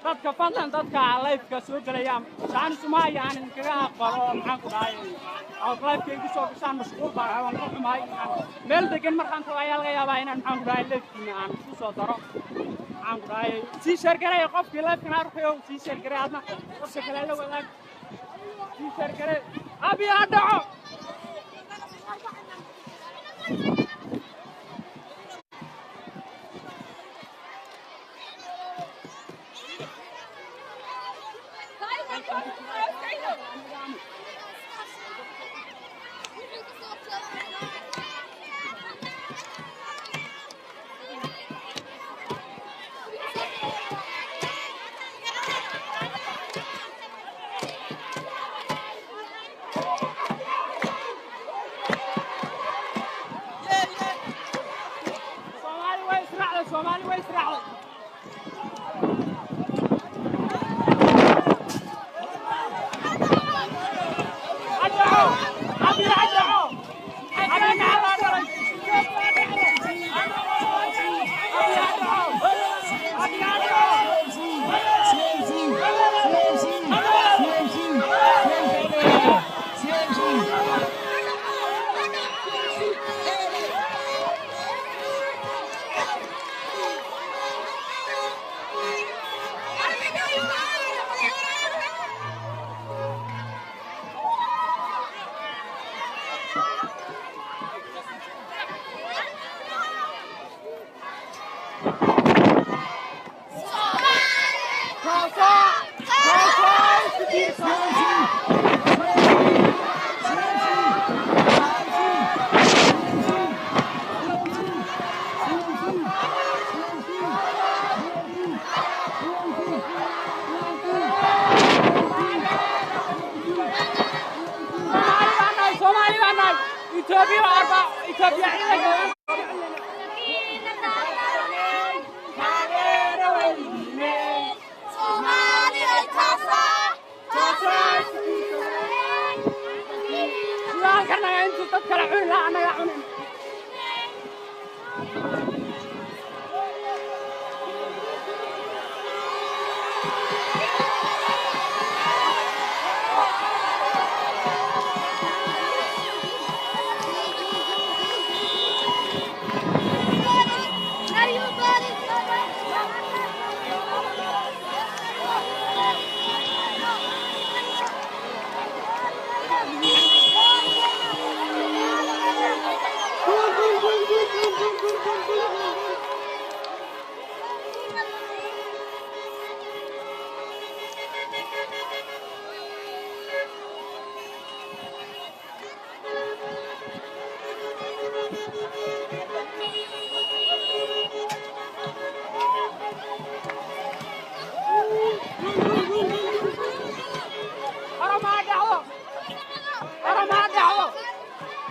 dadka fadlan dadka live-ka soo galaya saan Soomaaliya aan kaga aqbalo maxaan ku dhahay oo live-ka soo gashaan mashquul baan waan ku xumahay meel degan markaan ku ayaa laga yaabaa inaan maxaan ku dhahay live-kiina aan ku soo daro maxaan ku dhahay si share garay qofkii live-kana arkayo si share garay adna qofka kale la wadaag si share garay abi hadhaco Somali way israacday karnaa intuu dad kala cuni lahaa annaga cunin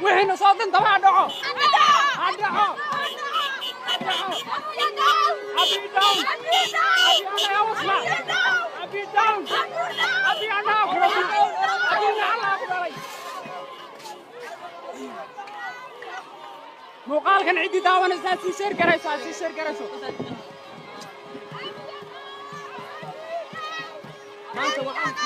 وحين صوتن طبعا دعو أدعو أبي داون أبي أنا يا وصلة أبي داون أبي أنا أبي أنا أبي مقال كان عندي داون أساسي سير كريسو أساسي سير كريسو ما أنت وقعت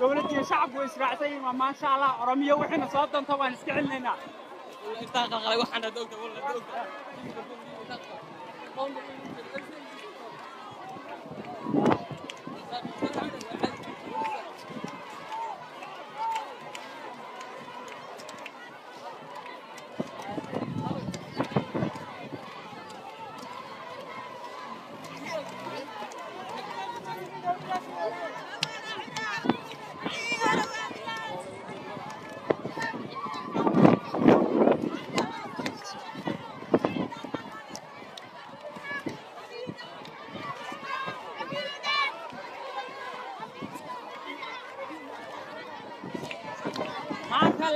دولتي شعب وإسرائيل ما شاء الله أرمية وحنا صوتنا طبعا اسكعلنا انتقل غير وحنا دوقة ولا دوقة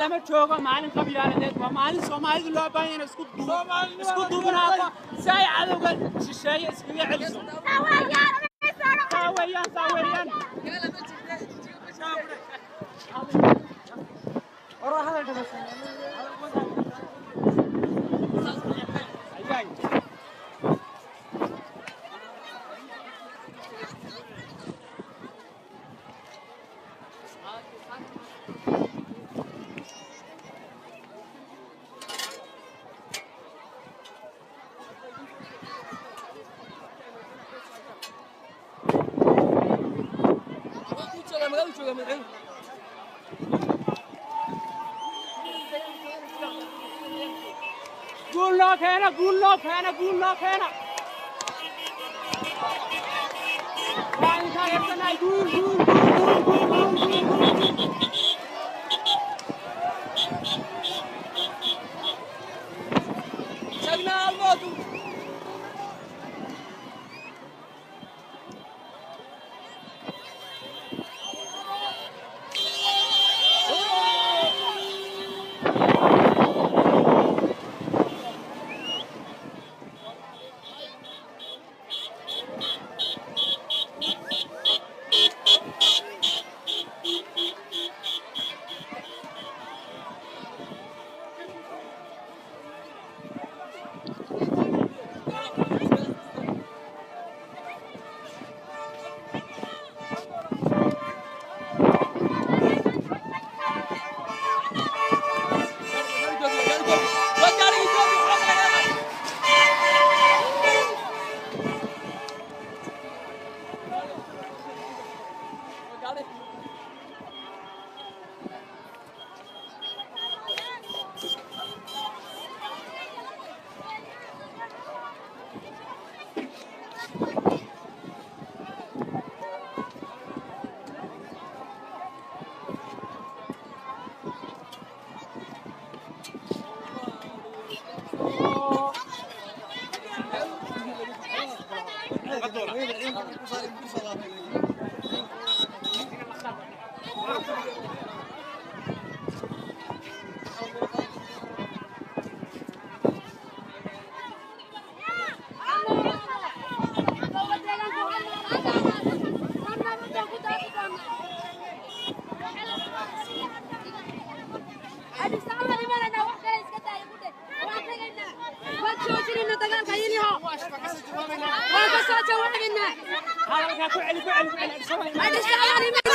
لما تشوفه مالين قبيلة ومالين سومالي لو باين اسكت دوبنا ساي على وجه الشاي اسكت يعلسوا ساويان وراح هذا بس قول لك هنا يعني كان يقول شغنا الموت هذا